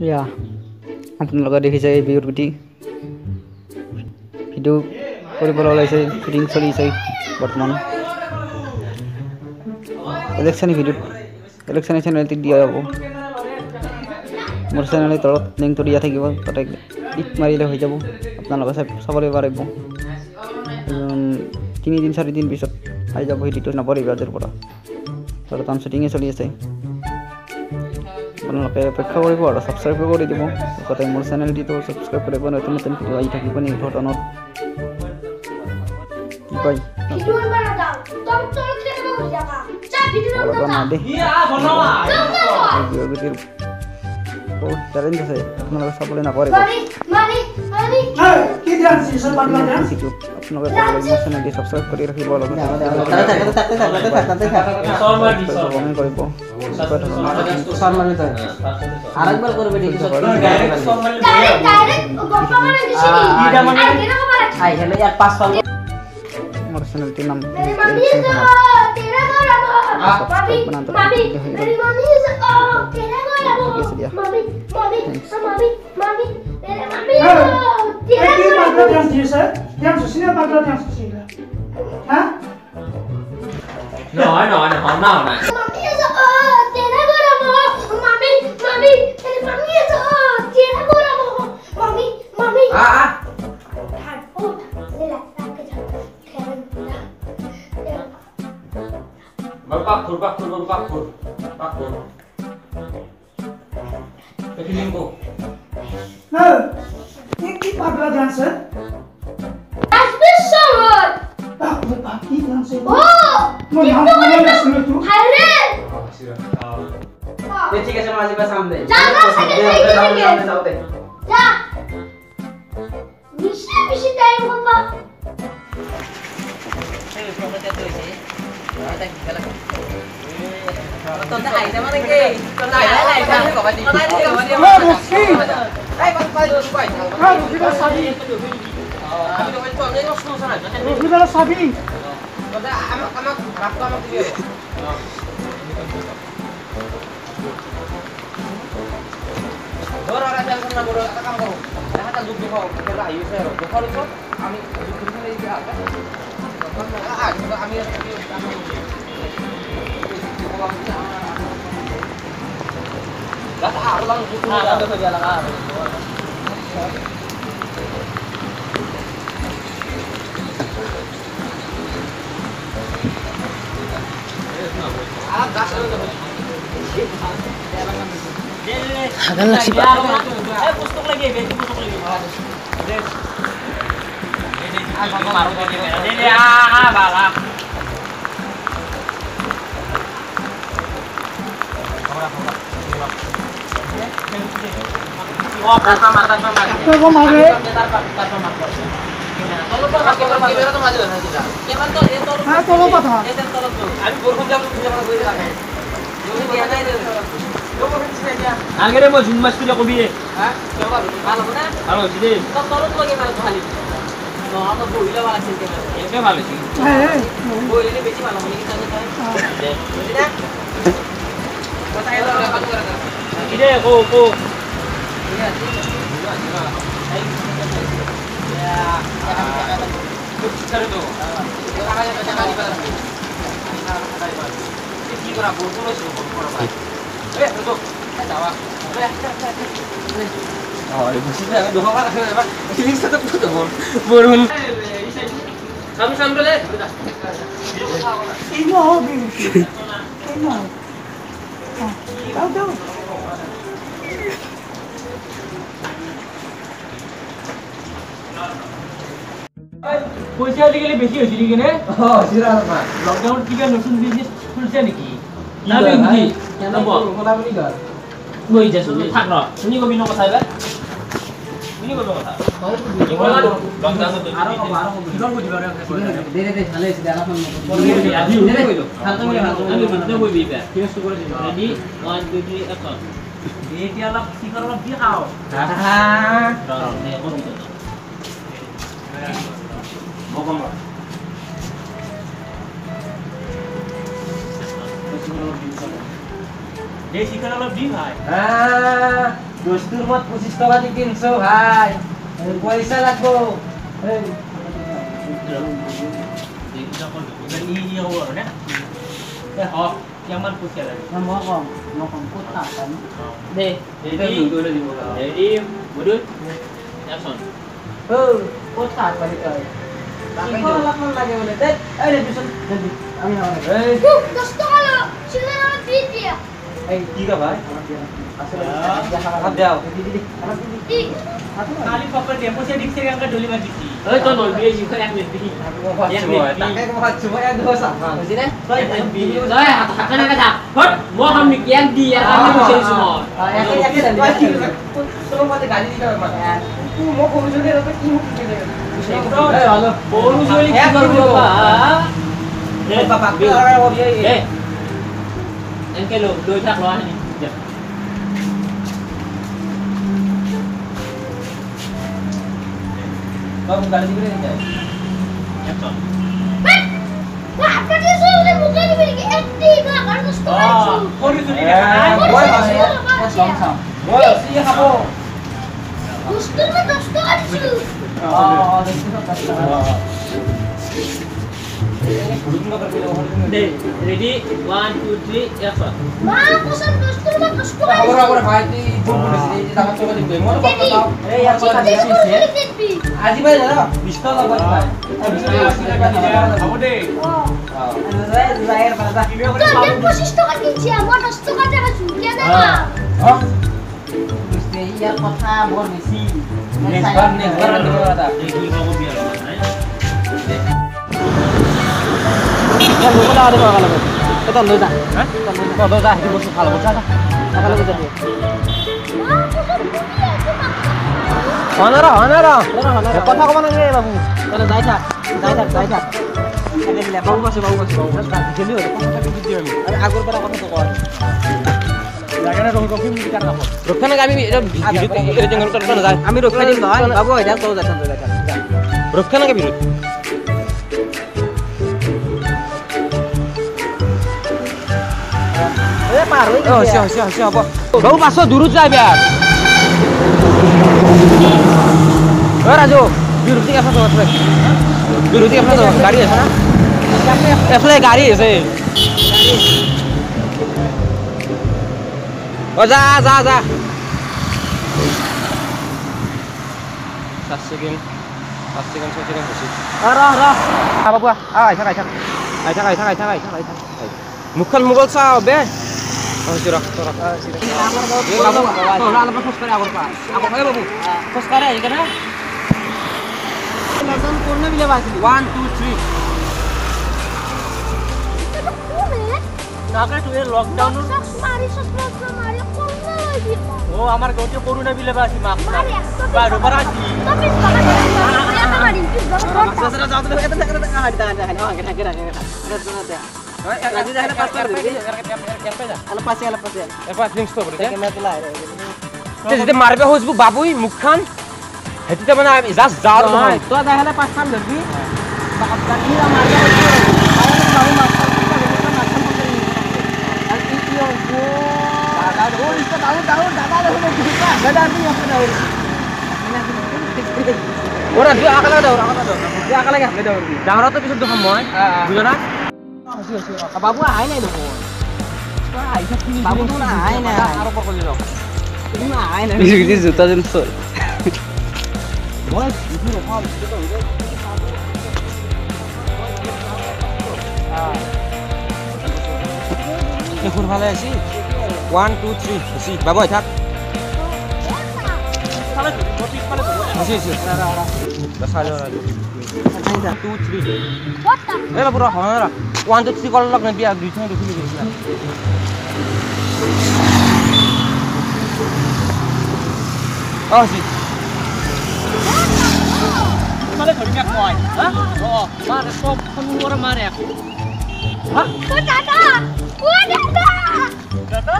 ইয়া আপোনালোকে দেখিছে এই বিহুৰ গুটি ভিডিঅ' কৰিবলৈ ওলাইছে শ্বুটিং চলিছে বৰ্তমান ইলেকশ্যন চেনেলটি দিয়া হ'ব মোৰ চেনেলৰ তলত লিংকটো দিয়া থাকিব তাতে ক্লিক মাৰিলে হৈ যাব আপোনালোকে চাবলৈ পাৰিব 3 দিন 4 দিন পিছত আহি যাব ভিডিঅ'টো নপৰিব আজিৰ পৰা বৰ্তমান শ্বুটিঙে চলি আছে আপোনালোকে অপেক্ষা কৰিব আৰু ছাবস্ক্ৰাইব কৰি দিব লগতে মোৰ চেনেলটিটো ছাবস্ক্ৰাইব কৰিব নতুন নতুন ভিডিঅ' আহি থাকিব নিৰ্ঘটনত কি কয় বহুত টেলেণ্ট আছে আপোনালোকে চাবলৈ নাপাৰিব আপোনালোকে মোৰ চেনেলটি ছাবস্ক্ৰাইব কৰি ৰাখিব লগতে কমেণ্ট কৰিব মোৰ চেনেলটিৰ নাম Bakkur. Begini kok. Nah, ini pagla dancer. Bakkur dancer. Oh, itu Hari. ये ठीक है समाज के सामने जा मिशी टाइम होगा Agak lah sih Pak. Pusuk lagi, pusuk lagi. Balap. Akhirnya mau jumlah sudah kopi ya? Hah? Coba malam mana? Malam sini. Tolong lagi malam kali. No, apa boleh malam sini kan? Ya malam sini. Boleh ini beci malam ini kita nyetai. Jadi dah. Kota itu dapat berapa? Ini ko. Iya. Ya. Cari tu. Caranya baca kali barang. Ini berapa puluh sih berapa? Duduk. Jawab. Oh, ibu sih dah dua orang kan, Pak. Ini satu foto burun. Kami sambil ya. Ini hobi. Ini. Tahu. পইচা আজিকালি বেছি হৈছে নেকি নে lockdown কিবা নতুন business খুলিছে নেকি নাবে বুজি জানাব মোটামুটি ঘৰ বহি যাছো থাক ন শুনি কবি ন কথা এবাৰ শুনি কবি কথা লকডাউন আৰু কিমান বুজি পাৰে দে ভালে আছে আলাপন আজি উঠে কইলো ভালকৈ আমি বুজি কইবি বা ফিনিশ কৰি দিম ৰেডি 1 2 3 অ্যাকশন এতিয়া অলপ শিখৰ অলপ দি খাও Bokong lah. দে শিকার অলপ দি ভাই দস্তুর মত 25 টাকা দি কিনছো ভাই পয়সা লাগবো ই হব না এ হক কিমান পইচা লাগে মই কম ক'ত পাম দে রেডি রেডি বুদুত অ্যাকশন ক'ত কাট পালি তই শিখৰ অলপমান লাগে বোলে দে এই দে পিছত আমি এই দশ টাকা লো ছেলে আমার দিয়ে দিয়া এই কি গা ভাই আসলে হাত দাও দিদি দি খালি পকেট দে পয়সা দিছে কাঙ্কা ডলি মার দিছি ওই তো নই বিয়ে শিখর এক মিনিট দেখি তাকে কমাত চুমা এক দোস আপা বুঝি না তুই বিয়ে যায় হাতে না কাটা হট মো হাম নি এক দি আর আমি বসে সুমো একে তোর মতে গালি দিতে হবে মানে তুই মো কোন জনে রে কি মুখ দিতে এই হলো বলু জলি কি করব বাবা বাবা এই এনকে লো দুই থাক লো আনি বাবু গালি দিবে না অ্যাকশন না আপনার দিয়ে সব মুখে দিবি কি একটি না আর দশ টাকা কোরি চুরি বল সি খাবো দশ টাকা দিছিল দে রেডি 1 2 3 অ্যাকশন মা কোসম দশ টাকা খবর ভাই তুই ভুল বলেছিস এই যে টাকা টাকা দিবে মনে কথা দাও এই আর কথা দিছিস দিবি আজি ভাই না 20 টাকা ভাই ভাই 20 টাকা খাবো দে জায়ের বাজা তো 25 টাকা কিনছি আমার 10 টাকা টাকা চুরিয়া দেবা বুঝতে ইয়ার কথা বল বেশি নেক্সট বার দিব দাদা এই দুই বাবু বিয়ার Ya lu kena ada kalau gitu. Kita lu dah. হ্যাঁ Kau dah di musuh kalau bocah dah. Kalau gitu dia. Honora. কথা কব না রে বাবু। তাহলে যাই থাক। আগে বাবু কাছে। গেলি হলো কথা কি দিও আমি। আরে আগর পরে কথা তো কর। জায়গাটা রকম কফি মুদি কার রাখো। রক্ষা না আমি এটা ভিডিও এই জঙ্গল করতে না যাই। আমি রক্ষা দিম না। বাবু এটা তো যাচ্ছেন তো যাচ্ছেন। রক্ষা না কে বিরোধ। পার হই হইছে হ'ব বাবু পাছ দূৰত যাই বেয়া ও রাজু বিরুদ্ধে আছে তো বিরুদ্ধে আছে তো গাড়ি আছে না এফলে গাড়ি আছে ও যা 7 সেকেন্ড হইছে র বাবু আই থাক মুখখন মোগল চাও বে সিরা আমার বাবু আলাপ খোঁজ করে আগর পা আগর ভাই বাবু খোঁজ করে এখানে লকডাউন কোন না বিলে বাকি 1 2 3 নাকা তুই লকডাউন মারি করনা লই দি ও আমার গতে করুণা বিলে বাসি মাপ বাড়ো বাড়াছি তুমি বাবা এটা মারি সাসরা যাও তো এটা দেখা Lagi dah lepas tu. Lepas ya. এরপর লিংস তো করে Kita mati lah. যদি মারবে হইছবু বাবুই মুখখান হেতিতে মানে আমি জাস্ট যাও নহয় Tu ada hal lepas kan lebih. Bapak lagi lah marga itu. Ayam baru makan kita kita makan pun ini. Nanti dia oh itu tahu dadah dah sudah kita. Dadah ni apa dah. ওরা দুই আকালে দাও দুই আকালে গেলে দাও ডাঙরা তো পিছত দেখম মই বুঝো না Babu ai này được rồi. Có ai chắc đi. Babu tu là ai nè. আর উপর করে দাও Cũng là ai nè. Ini juta jensol. Boleh, itu loh Pak. Itu tuh. দেখুন ভালো আছি 1 2 3 বসি বাবু থাক তাহলে টপিক মানে বসি বাস আলো 2 3 What the? এ বাবু রাখ না 1 2 3 কল লগ না বিয়া দুই থেকে দেখি গেছিস আসি মানে ধরি না কয় হ্যাঁ ও মারে সব ফোন করে মারে এখন Oh, Dada! Oh, Dada! দাদা